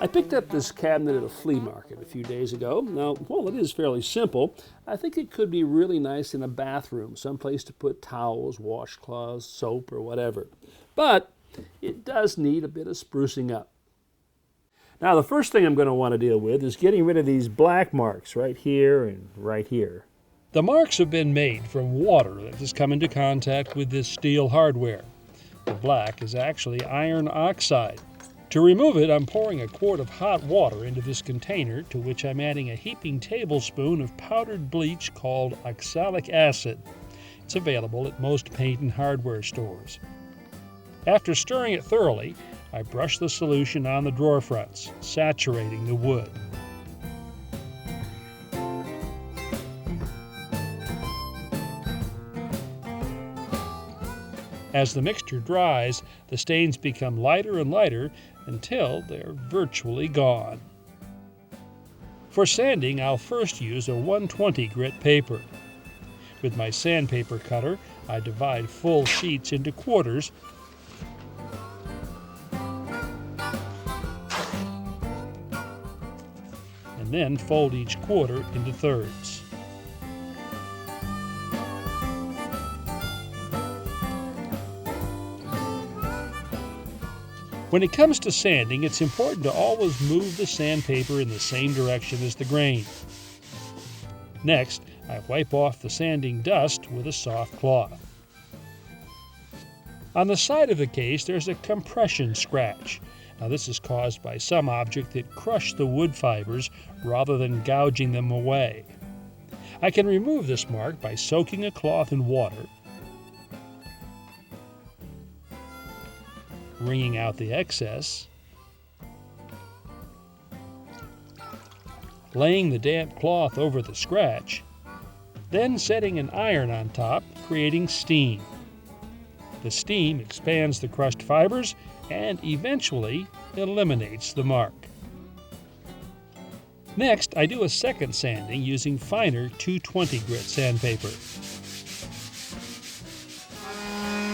I picked up this cabinet at a flea market a few days ago. Now, while it is fairly simple, I think it could be really nice in a bathroom, someplace to put towels, washcloths, soap, or whatever. But it does need a bit of sprucing up. Now, the first thing I'm going to want to deal with is getting rid of these black marks right here and right here. The marks have been made from water that has come into contact with this steel hardware. The black is actually iron oxide. To remove it, I'm pouring a quart of hot water into this container, to which I'm adding a heaping tablespoon of powdered bleach called oxalic acid. It's available at most paint and hardware stores. After stirring it thoroughly, I brush the solution on the drawer fronts, saturating the wood. As the mixture dries, the stains become lighter and lighter until they're virtually gone. For sanding, I'll first use a 120 grit paper. With my sandpaper cutter, I divide full sheets into quarters and then fold each quarter into thirds. When it comes to sanding, it's important to always move the sandpaper in the same direction as the grain. Next, I wipe off the sanding dust with a soft cloth. On the side of the case, there's a compression scratch. Now, this is caused by some object that crushed the wood fibers rather than gouging them away. I can remove this mark by soaking a cloth in water, wringing out the excess, laying the damp cloth over the scratch, then setting an iron on top, creating steam. The steam expands the crushed fibers and eventually eliminates the mark. Next, I do a second sanding using finer 220 grit sandpaper.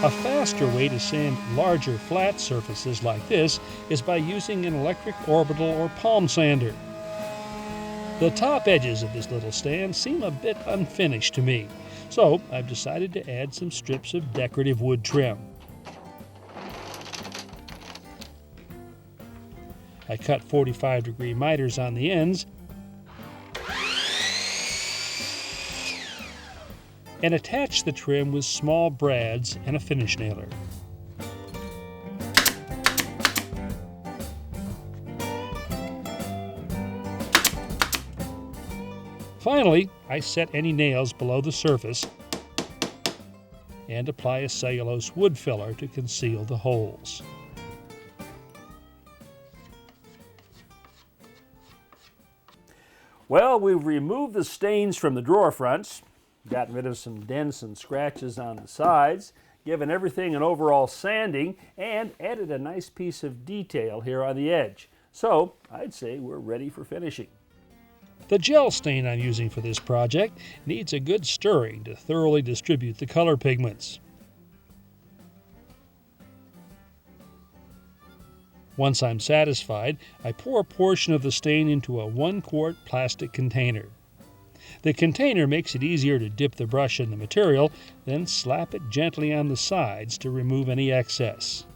A faster way to sand larger flat surfaces like this is by using an electric orbital or palm sander. The top edges of this little stand seem a bit unfinished to me, so I've decided to add some strips of decorative wood trim. I cut 45-degree miters on the ends and attach the trim with small brads and a finish nailer. Finally, I set any nails below the surface and apply a cellulose wood filler to conceal the holes. Well, we've removed the stains from the drawer fronts, gotten rid of some dents and scratches on the sides, given everything an overall sanding, and added a nice piece of detail here on the edge. So I'd say we're ready for finishing. The gel stain I'm using for this project needs a good stirring to thoroughly distribute the color pigments. Once I'm satisfied, I pour a portion of the stain into a 1-quart plastic container. The container makes it easier to dip the brush in the material, then slap it gently on the sides to remove any excess.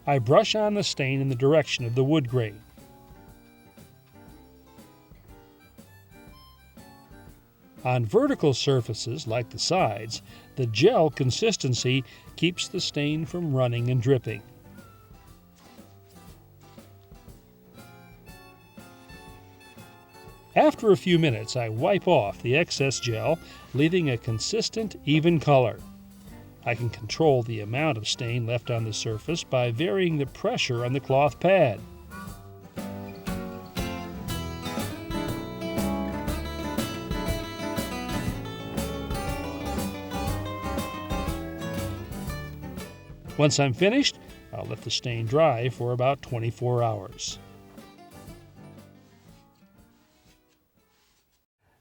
I brush on the stain in the direction of the wood grain. On vertical surfaces, like the sides, the gel consistency keeps the stain from running and dripping. After a few minutes, I wipe off the excess gel, leaving a consistent, even color. I can control the amount of stain left on the surface by varying the pressure on the cloth pad. Once I'm finished, I'll let the stain dry for about 24 hours.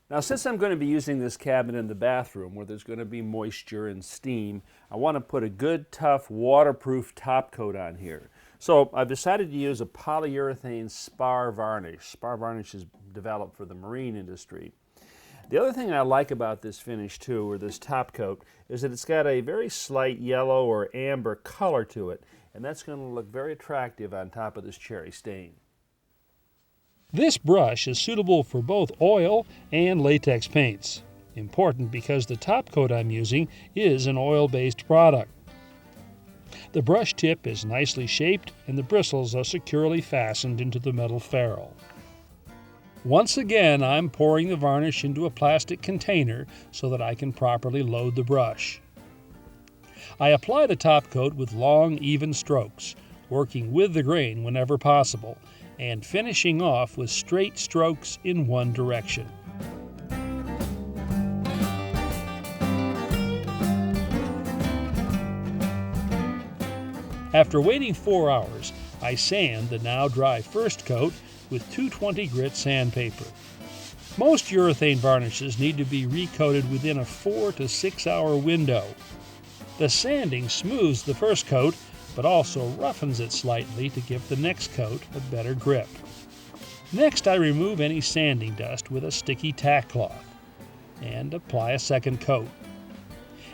Now, since I'm going to be using this cabinet in the bathroom where there's going to be moisture and steam, I want to put a good, tough, waterproof top coat on here. So I've decided to use a polyurethane spar varnish. Spar varnish is developed for the marine industry. The other thing I like about this finish too, or this top coat, is that it's got a very slight yellow or amber color to it, and that's going to look very attractive on top of this cherry stain. This brush is suitable for both oil and latex paints. Important because the top coat I'm using is an oil-based product. The brush tip is nicely shaped and the bristles are securely fastened into the metal ferrule. Once again, I'm pouring the varnish into a plastic container so that I can properly load the brush. I apply the top coat with long, even strokes, working with the grain whenever possible, and finishing off with straight strokes in one direction. After waiting 4 hours, I sand the now dry first coat with 220 grit sandpaper. Most urethane varnishes need to be recoated within a 4 to 6 hour window. The sanding smooths the first coat, but also roughens it slightly to give the next coat a better grip. Next, I remove any sanding dust with a sticky tack cloth and apply a second coat.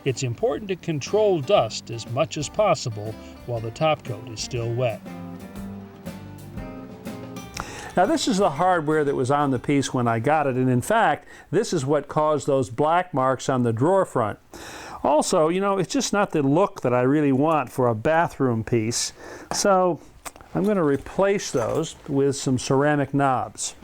It's important to control dust as much as possible while the top coat is still wet. Now this is the hardware that was on the piece when I got it, and in fact, this is what caused those black marks on the drawer front. Also, you know, it's just not the look that I really want for a bathroom piece, so I'm going to replace those with some ceramic knobs.